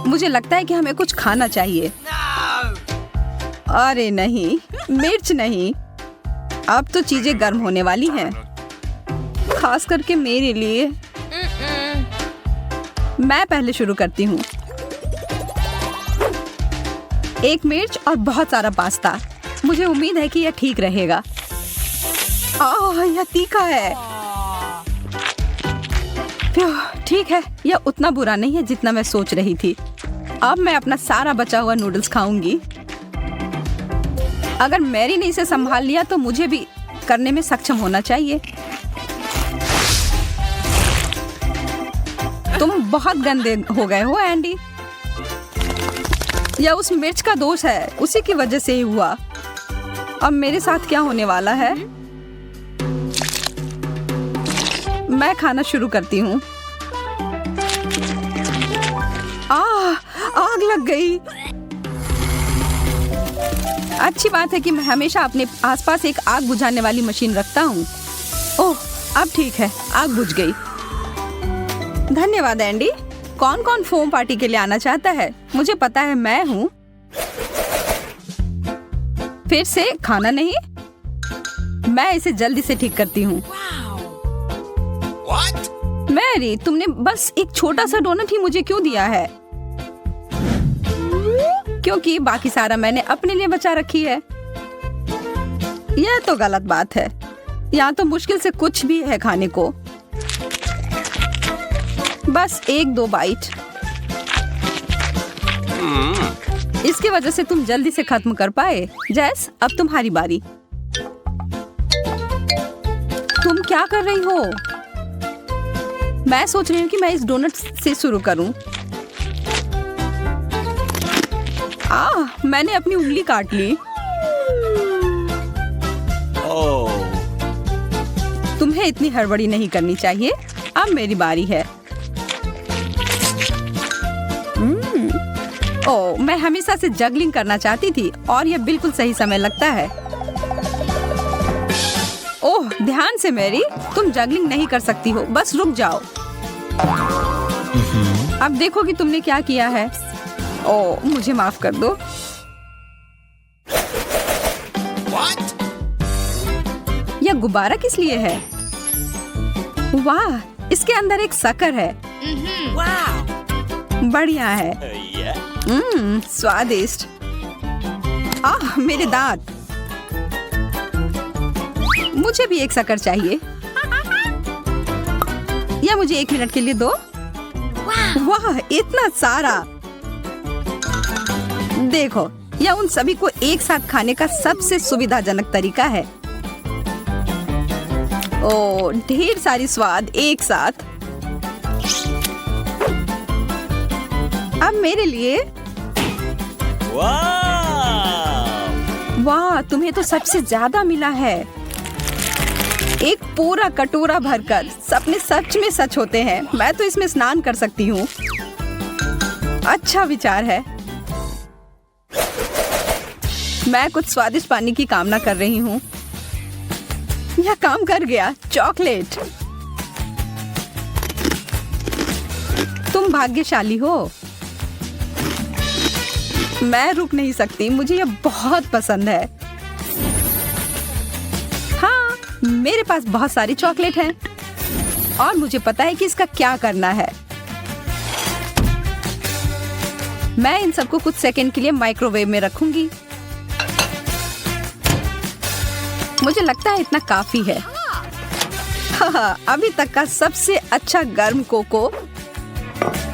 मुझे लगता है कि हमें कुछ खाना चाहिए। अरे नहीं, मिर्च नहीं। अब तो चीजें गर्म होने वाली हैं, खास करके मेरे लिए। मैं पहले शुरू करती हूँ। एक मिर्च और बहुत सारा पास्ता। मुझे उम्मीद है कि यह ठीक रहेगा। यह तीखा है। ठीक है, यह उतना बुरा नहीं है जितना मैं सोच रही थी। अब मैं अपना सारा बचा हुआ नूडल्स खाऊंगी। अगर मैरी ने इसे संभाल लिया तो मुझे भी करने में सक्षम होना चाहिए। तुम बहुत गंदे हो गए हो एंडी। यह उस मिर्च का दोष है, उसी की वजह से ही हुआ। अब मेरे साथ क्या होने वाला है? मैं खाना शुरू करती हूँ। आग लग गई। अच्छी बात है कि मैं हमेशा अपने आसपास एक आग बुझाने वाली मशीन रखता हूँ। ओह, अब ठीक है, आग बुझ गई। धन्यवाद एंडी। कौन कौन फोम पार्टी के लिए आना चाहता है? मुझे पता है, मैं हूँ। फिर से खाना नहीं? मैं इसे जल्दी से ठीक करती हूँ। मैरी, तुमने बस एक छोटा सा डोनट ही मुझे क्यों दिया है? क्योंकि बाकी सारा मैंने अपने लिए बचा रखी है। यह तो गलत बात है। यहाँ तो मुश्किल से कुछ भी है खाने को। बस 1-2 बाइट। इसकी वजह से तुम जल्दी से खत्म कर पाए। जैस, अब तुम्हारी बारी। तुम क्या कर रही हो? मैं सोच रही हूँ कि मैं इस डोनट से शुरू करूँ। मैंने अपनी उंगली काट ली। तुम्हें इतनी हड़बड़ी नहीं करनी चाहिए। अब मेरी बारी है। मैं हमेशा से जगलिंग करना चाहती थी और यह बिल्कुल सही समय लगता है। ओह, ध्यान से मैरी, तुम जगलिंग नहीं कर सकती हो। बस रुक जाओ। अब देखो कि तुमने क्या किया है। ओह, मुझे माफ कर दो। यह गुब्बारा किस लिए है? वाह, इसके अंदर एक शक्कर है। बढ़िया है। स्वादिष्ट। मेरे दांत। मुझे भी एक शक्कर चाहिए। या मुझे 1 मिनट के लिए दो। वाह, इतना सारा। देखो, यह उन सभी को एक साथ खाने का सबसे सुविधाजनक तरीका है। ओह, ढेर सारी स्वाद एक साथ। अब मेरे लिए। वाह, तुम्हें तो सबसे ज्यादा मिला है। एक पूरा कटोरा भरकर। सपने सच में सच होते हैं। मैं तो इसमें स्नान कर सकती हूँ। अच्छा विचार है। मैं कुछ स्वादिष्ट पानी की कामना कर रही हूँ। यह काम कर गया। चॉकलेट। तुम भाग्यशाली हो। मैं रुक नहीं सकती। मुझे यह बहुत पसंद है। हाँ, मेरे पास बहुत सारी चॉकलेट हैं और मुझे पता है कि इसका क्या करना है। मैं इन सबको कुछ सेकंड के लिए माइक्रोवेव में रखूंगी। मुझे लगता है इतना काफी है। अभी तक का सबसे अच्छा गर्म कोको।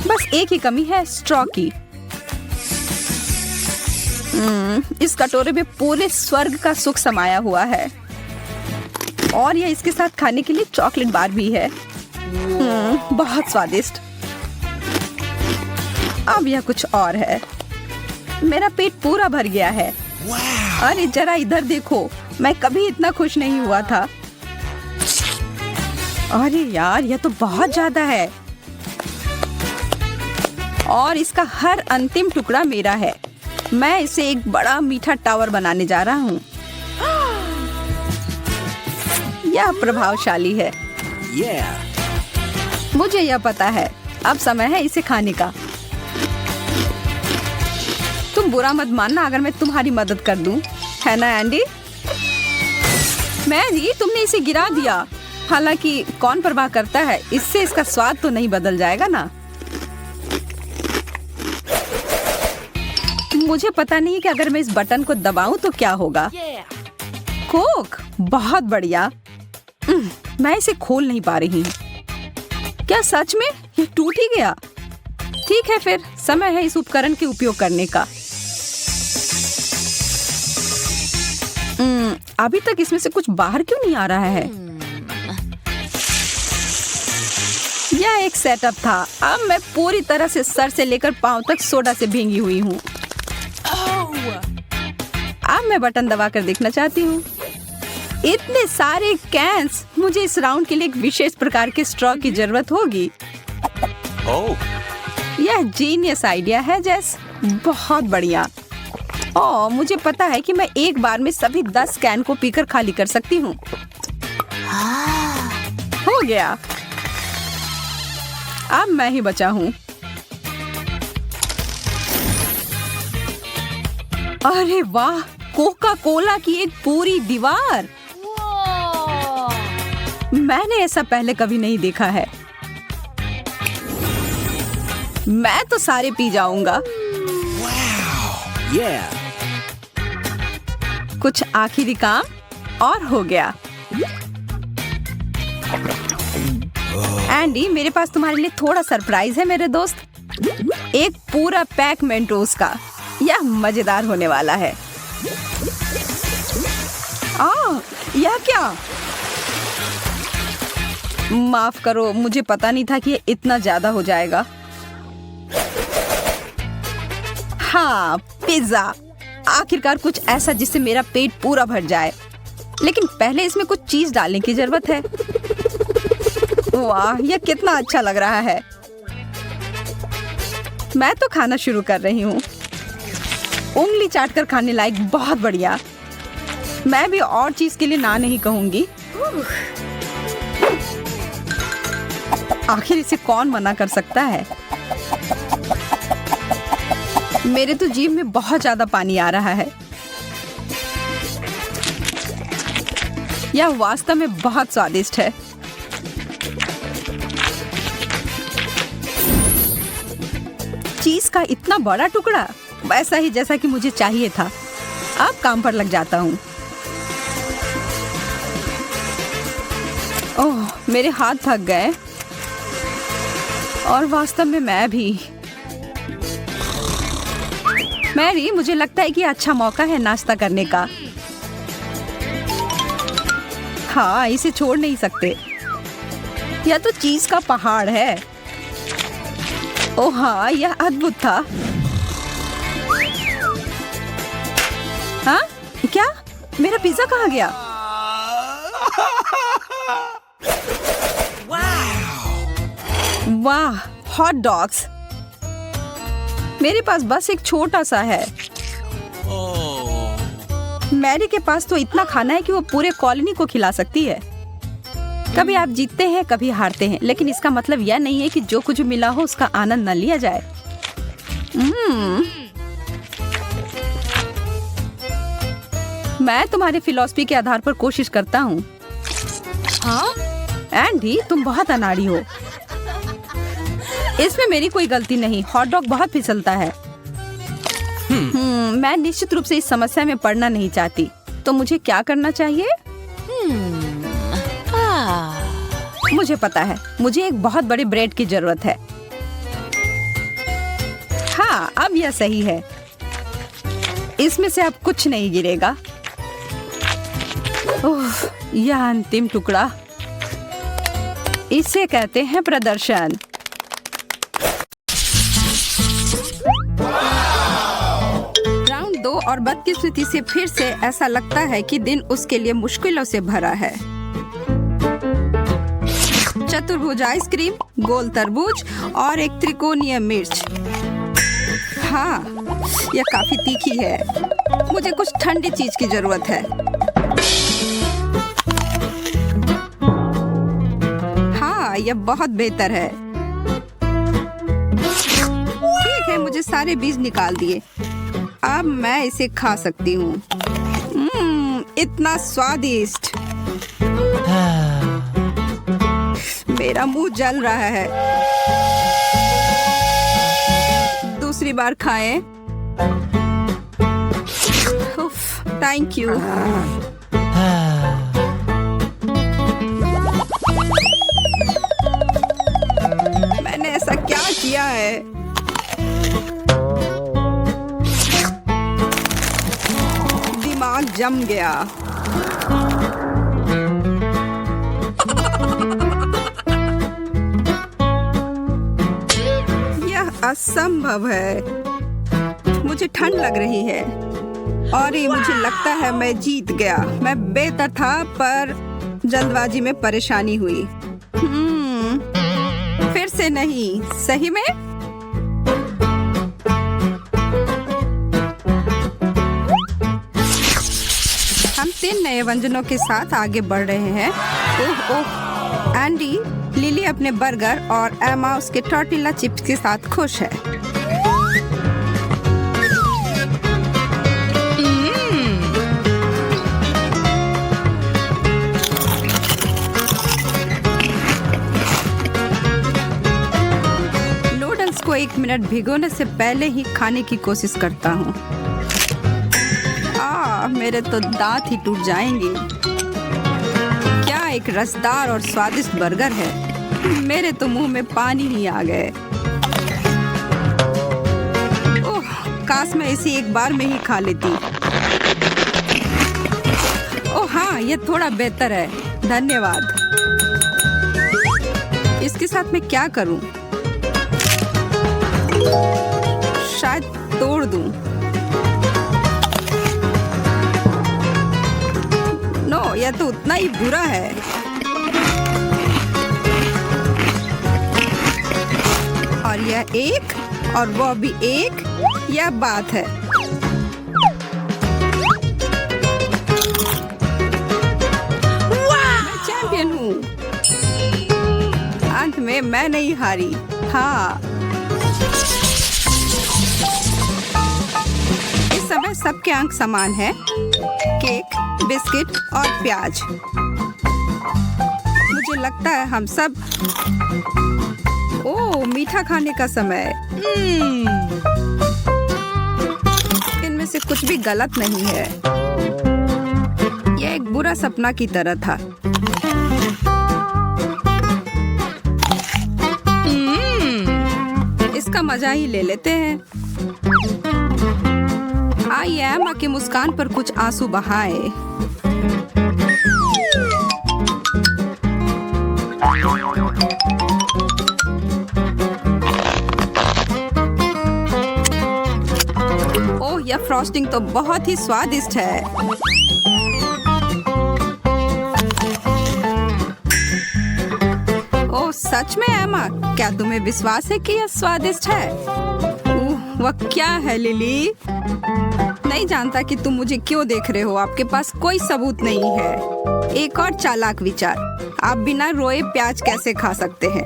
बस एक ही कमी है, स्ट्रॉ की। इस कटोरे में पूरे स्वर्ग का सुख समाया हुआ है और यह इसके साथ खाने के लिए चॉकलेट बार भी है। बहुत स्वादिष्ट। अब यह कुछ और है। मेरा पेट पूरा भर गया है। अरे जरा इधर देखो, मैं कभी इतना खुश नहीं हुआ था। अरे यार, यह तो बहुत ज्यादा है और इसका हर अंतिम टुकड़ा मेरा है। मैं इसे एक बड़ा मीठा टावर बनाने जा रहा हूँ। यह प्रभावशाली है। मुझे यह पता है। अब समय है इसे खाने का। तुम बुरा मत मानना अगर मैं तुम्हारी मदद कर दूं, है ना एंडी? मैरी, तुमने इसे गिरा दिया। हालांकि कौन परवाह करता है, इससे इसका स्वाद तो नहीं बदल जाएगा ना। मुझे पता नहीं कि अगर मैं इस बटन को दबाऊं तो क्या होगा। कोक, बहुत बढ़िया। मैं इसे खोल नहीं पा रही हूँ। क्या सच में ये टूट ही गया? ठीक है, फिर समय है इस उपकरण के उपयोग करने का। अभी तक इसमें से कुछ बाहर क्यों नहीं आ रहा है? यह एक सेटअप था। अब मैं पूरी तरह से सर से लेकर पांव तक सोडा से भींगी हुई हूँ। अब मैं बटन दबाकर देखना चाहती हूँ। इतने सारे कैंस, मुझे इस राउंड के लिए एक विशेष प्रकार के स्ट्रॉ की जरूरत होगी। यह जीनियस आइडिया है जेस, बहुत बढ़िया। ओह, मुझे पता है कि मैं एक बार में सभी 10 कैन को पीकर खाली कर सकती हूँ। हो गया। अब मैं ही बचा हूँ। अरे वाह, कोका कोला की एक पूरी दीवार। मैंने ऐसा पहले कभी नहीं देखा है। मैं तो सारे पी जाऊंगा। कुछ आखिरी काम और हो गया। एंडी, मेरे पास तुम्हारे लिए थोड़ा सरप्राइज है मेरे दोस्त। एक पूरा पैक मेंटोस का। यह मजेदार होने वाला है। यह क्या? माफ करो, मुझे पता नहीं था कि ये इतना ज्यादा हो जाएगा। हाँ, पिज्जा। आखिरकार कुछ ऐसा जिससे मेरा पेट पूरा भर जाए। लेकिन पहले इसमें कुछ चीज डालने की जरूरत है। वाह, यह कितना अच्छा लग रहा है। मैं तो खाना शुरू कर रही हूँ। उंगली चाटकर खाने लायक, बहुत बढ़िया। मैं भी और चीज के लिए ना नहीं कहूंगी। आखिर इसे कौन मना कर सकता है? मेरे तो जीभ में बहुत ज्यादा पानी आ रहा है। यह वास्तव में बहुत स्वादिष्ट है। चीज का इतना बड़ा टुकड़ा, वैसा ही जैसा कि मुझे चाहिए था। अब काम पर लग जाता हूँ। ओह, मेरे हाथ थक गए और वास्तव में मैं भी। मैरी, मुझे लगता है कि अच्छा मौका है नाश्ता करने का। हाँ, इसे छोड़ नहीं सकते। यह तो चीज का पहाड़ है। ओह हाँ, यह अद्भुत था। हाँ, क्या? मेरा पिज्जा कहाँ गया? वाह, हॉट डॉग्स। मेरे पास बस एक छोटा सा है। मैरी के पास तो इतना खाना है कि वो पूरे कॉलोनी को खिला सकती है। कभी आप जीतते हैं, कभी हारते हैं, लेकिन इसका मतलब यह नहीं है कि जो कुछ मिला हो उसका आनंद न लिया जाए। मैं तुम्हारी फिलॉसफी के आधार पर कोशिश करता हूँ। हाँ? एंडी, तुम बहुत अनाड़ी हो। इसमें मेरी कोई गलती नहीं। हॉट डॉग बहुत फिसलता है। मैं निश्चित रूप से इस समस्या में पड़ना नहीं चाहती। तो मुझे क्या करना चाहिए? मुझे पता है, मुझे एक बहुत बड़े ब्रेड की जरूरत है। हाँ, अब यह सही है। इसमें से अब कुछ नहीं गिरेगा। ओह, यह अंतिम टुकड़ा। इसे कहते हैं प्रदर्शन। राउंड 2 और बदकिस्मती से फिर से ऐसा लगता है कि दिन उसके लिए मुश्किलों से भरा है। चतुर्भुज आइसक्रीम, गोल तरबूज और एक त्रिकोणीय मिर्च। हाँ, यह काफी तीखी है। मुझे कुछ ठंडी चीज की जरूरत है। हाँ, यह बहुत बेहतर है। ठीक है, मुझे सारे बीज निकाल दिए। अब मैं इसे खा सकती हूँ। इतना स्वादिष्ट। मेरा मुंह जल रहा है। दूसरी बार खाएं। Thank you. मैंने ऐसा क्या किया है? दिमाग जम गया। यह असंभव है। मुझे ठंड लग रही है और ये मुझे लगता है मैं जीत गया। मैं बेहतर था पर जल्दबाजी में परेशानी हुई। फिर से नहीं। सही में? हम 3 नए व्यंजनों के साथ आगे बढ़ रहे हैं। ओह ओह, एंडी, लिली अपने बर्गर और एमा उसके टॉर्टिला चिप्स के साथ खुश है। नूडल्स को 1 मिनट भिगोने से पहले ही खाने की कोशिश करता हूँ। मेरे तो दांत ही टूट जाएंगे। क्या एक रसदार और स्वादिष्ट बर्गर है। मेरे तो मुंह में पानी ही आ गए। ओह, काश मैं इसे एक बार में ही खा लेती। ओह हाँ, ये थोड़ा बेहतर है। धन्यवाद। इसके साथ मैं क्या करूं? शायद तोड़ दूं। यह तो उतना ही बुरा है। और यह एक और वह भी एक, यह बात है। मैं चैंपियन हूँ। अंत में मैं नहीं हारी। हाँ, इस समय सबके अंक समान है। केक, बिस्किट और प्याज। मुझे लगता है हम सब। ओह, मीठा खाने का समय। इनमें से कुछ भी गलत नहीं है। यह एक बुरा सपना की तरह था। इसका मजा ही ले लेते हैं। आई एमा की मुस्कान पर कुछ आंसू बहाए। ओह, यह फ्रॉस्टिंग तो बहुत ही स्वादिष्ट है। ओह सच में एमा, क्या तुम्हें विश्वास है कि यह स्वादिष्ट है? वह क्या है लिली? नहीं जानता कि तुम मुझे क्यों देख रहे हो। आपके पास कोई सबूत नहीं है। एक और चालाक विचार, आप बिना रोए प्याज कैसे खा सकते हैं?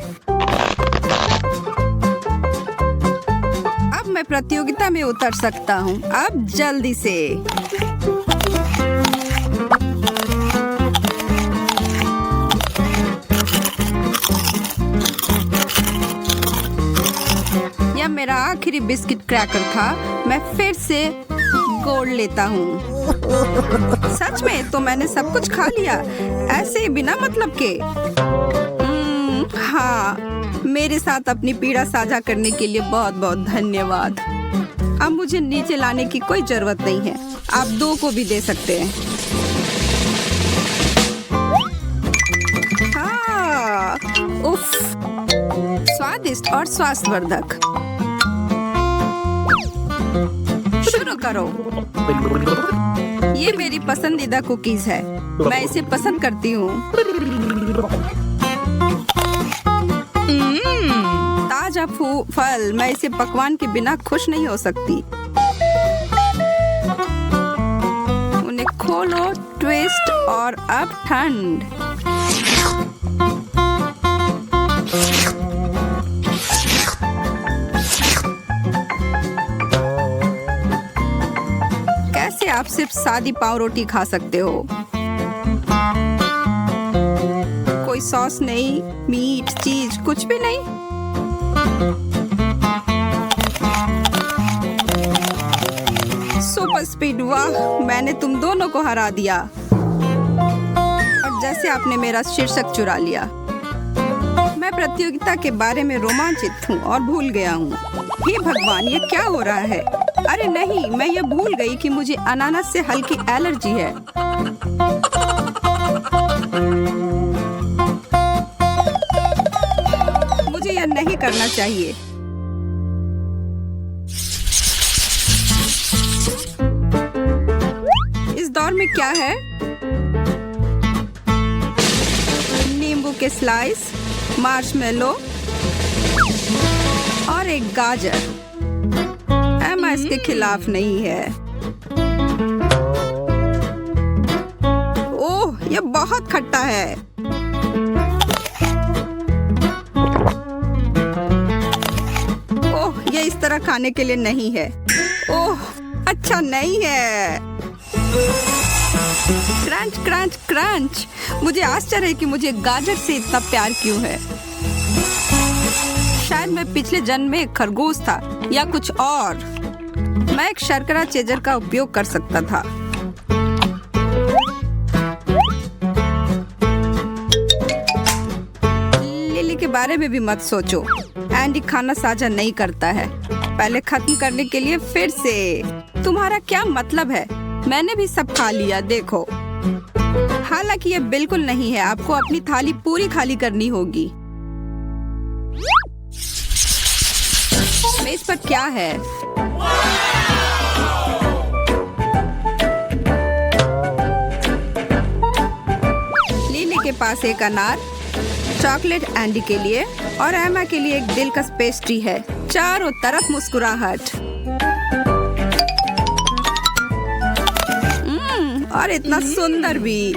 अब मैं प्रतियोगिता में उतर सकता हूँ। अब जल्दी से। यह मेरा आखिरी बिस्किट क्रैकर था। मैं फिर से गोल्ड लेता हूँ। सच में? तो मैंने सब कुछ खा लिया ऐसे ही बिना मतलब के। हाँ, मेरे साथ अपनी पीड़ा साझा करने के लिए बहुत बहुत धन्यवाद। अब मुझे नीचे लाने की कोई जरूरत नहीं है। आप 2 को भी दे सकते हैं। हाँ, उफ, स्वादिष्ट और स्वास्थ्यवर्धक। शुरू करो। ये मेरी पसंदीदा कुकीज है। मैं इसे पसंद करती हूँ। ताजा फल। मैं इसे पकवान के बिना खुश नहीं हो सकती। उन्हें खोलो, ट्विस्ट और अब ठंड। आप सिर्फ सादी पाव रोटी खा सकते हो। कोई सॉस नहीं, मीट, चीज कुछ भी नहीं। सुपर स्पीड, वाह, मैंने तुम दोनों को हरा दिया। और जैसे आपने मेरा शीर्षक चुरा लिया। मैं प्रतियोगिता के बारे में रोमांचित हूँ और भूल गया हूँ। हे भगवान, ये क्या हो रहा है? अरे नहीं, मैं ये भूल गई कि मुझे अनानास से हल्की एलर्जी है। मुझे यह नहीं करना चाहिए। इस दौर में क्या है? नींबू के स्लाइस, मार्शमेलो और एक गाजर। एमा इसके खिलाफ नहीं है। ओह, यह बहुत खट्टा है। ओह, यह इस तरह खाने के लिए नहीं है। ओह, अच्छा नहीं है। Crunch crunch crunch. मुझे आश्चर्य है कि मुझे गाजर से इतना प्यार क्यों है। शायद मैं पिछले जन्म में एक खरगोश था या कुछ और। मैं एक शर्करा चेजर का उपयोग कर सकता था। लिली के बारे में भी मत सोचो। एंडी खाना साझा नहीं करता है। पहले खत्म करने के लिए फिर से। तुम्हारा क्या मतलब है? मैंने भी सब खा लिया, देखो। हालांकि ये बिल्कुल नहीं है। आपको अपनी थाली पूरी खाली करनी होगी। मेज पर क्या है? लिली के पास एक अनार, चॉकलेट एंडी के लिए और एमा के लिए एक दिलकश पेस्ट्री है। चारों तरफ मुस्कुराहट। और इतना सुंदर भी।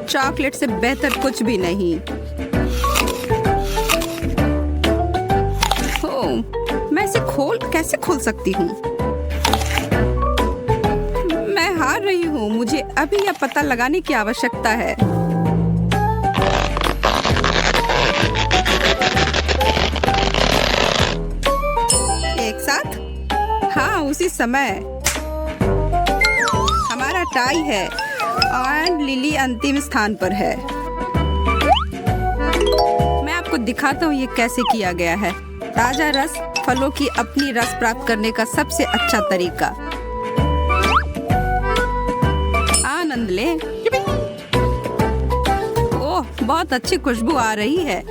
चॉकलेट से बेहतर कुछ भी नहीं। ओह, मैं इसे कैसे खोल सकती हूँ? मैं हार रही हूँ। मुझे अभी यह पता लगाने की आवश्यकता है। एक साथ? हाँ, उसी समय। हमारा टाई है और लिली अंतिम स्थान पर है। मैं आपको दिखाता हूँ ये कैसे किया गया है। ताजा रस फलों की अपनी रस प्राप्त करने का सबसे अच्छा तरीका। आनंद ले। ओह, बहुत अच्छी खुशबू आ रही है।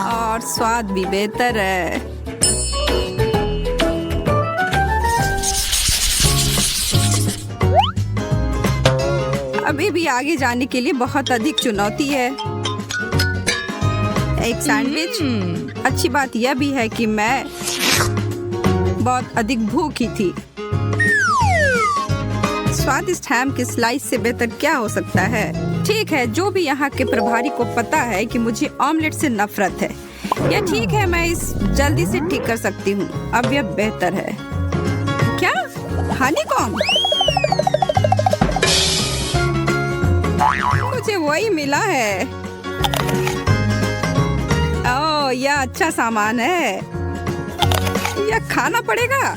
और स्वाद भी बेहतर है। अभी भी आगे जाने के लिए बहुत अधिक चुनौती है। एक सैंडविच। अच्छी बात यह भी है कि मैं बहुत अधिक भूखी थी। स्वादिष्ट हैम के स्लाइस से बेहतर क्या हो सकता है? ठीक है, जो भी यहाँ के प्रभारी को पता है कि मुझे ऑमलेट से नफरत है। यह ठीक है, मैं इस जल्दी से ठीक कर सकती हूँ। अब यह बेहतर है। क्या? हनीकॉम्ब? मुझे वही मिला है। ओह, यह अच्छा सामान है। यह खाना पड़ेगा।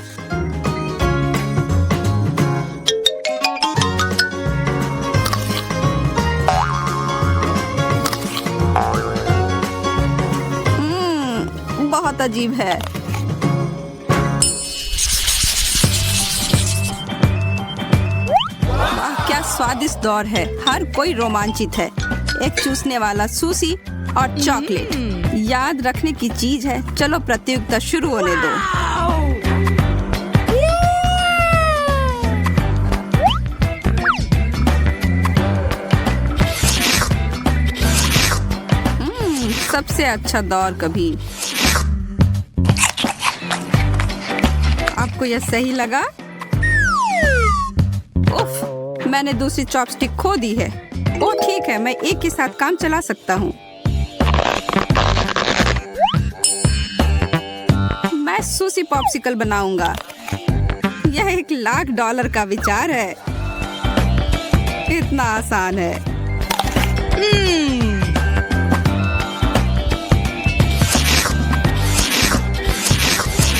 बहुत अजीब है। वाह, क्या स्वादिष्ट दौर है। हर कोई रोमांचित है। एक चूसने वाला सूसी और चॉकलेट याद रखने की चीज है। चलो प्रतियोगिता शुरू होने दो। सबसे अच्छा दौर कभी। आपको यह सही लगा? उफ, मैंने दूसरी चॉपस्टिक खो दी है। ओ ठीक है, मैं एक के साथ काम चला सकता हूँ। मैं सूसी पॉप्सिकल बनाऊंगा। यह $1,00,000 का विचार है। इतना आसान है।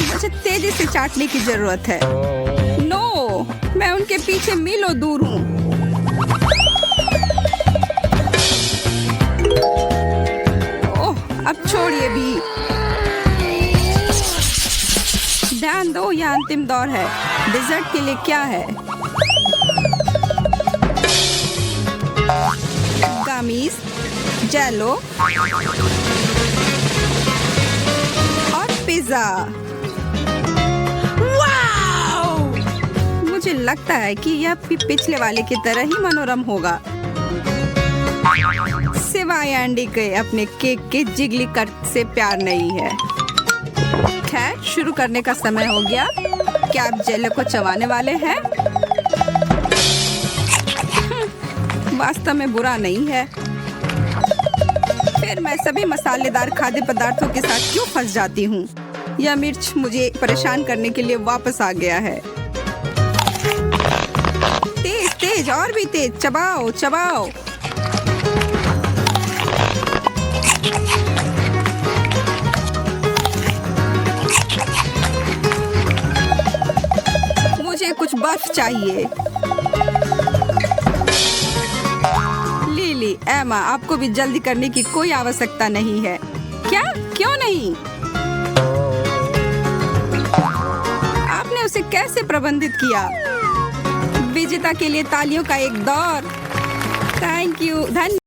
मुझे तेजी से चाटने की जरूरत है। नो, मैं उनके पीछे मीलों दूर हूँ। ओह, अब छोड़िए भी। ध्यान दो, यह अंतिम दौर है। डिजर्ट के लिए क्या है? गमीज, जेलो और पिज्जा। वाओ! मुझे लगता है कि यह भी पिछले वाले की तरह ही मनोरम होगा, सिवाय एंडी के अपने केक के जिगली कट से प्यार नहीं है। खैर, शुरू करने का समय हो गया। क्या आप जेलो को चबाने वाले हैं? वास्तव में बुरा नहीं है। फिर मैं सभी मसालेदार खाद्य पदार्थों के साथ क्यों फंस जाती हूँ? यह मिर्च मुझे परेशान करने के लिए वापस आ गया है। तेज तेज, और भी तेज, चबाओ चबाओ। मुझे कुछ बर्फ चाहिए। लिली, एमा, आपको भी जल्दी करने की कोई आवश्यकता नहीं है। क्या? क्यों नहीं? आपने उसे कैसे प्रबंधित किया? विजेता के लिए तालियों का एक दौर। थैंक यू, धन्यवाद।